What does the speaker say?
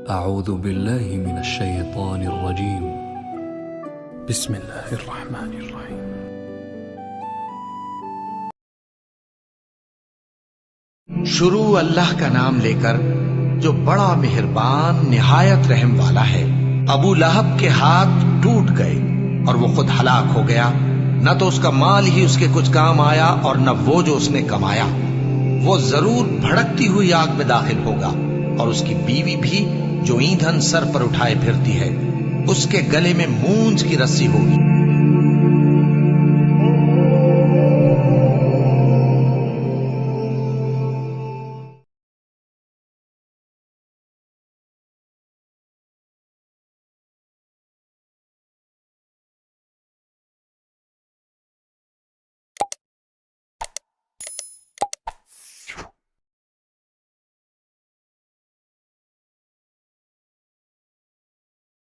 अऊज़ु बिल्लाहि मिनश शैतानिर रजीम। बिस्मिल्लाहिर रहमानिर रहीम। शुरू अल्लाह का नाम लेकर जो बड़ा मेहरबान निहायत रहम वाला है। अबू लहब के हाथ टूट गए और वो खुद हलाक हो गया। न तो उसका माल ही उसके कुछ काम आया और न वो जो उसने कमाया। वो जरूर भड़कती हुई आग में दाखिल होगा और उसकी बीवी भी जो ईंधन सर पर उठाए फिरती है, उसके गले में मूंज की रस्सी होगी।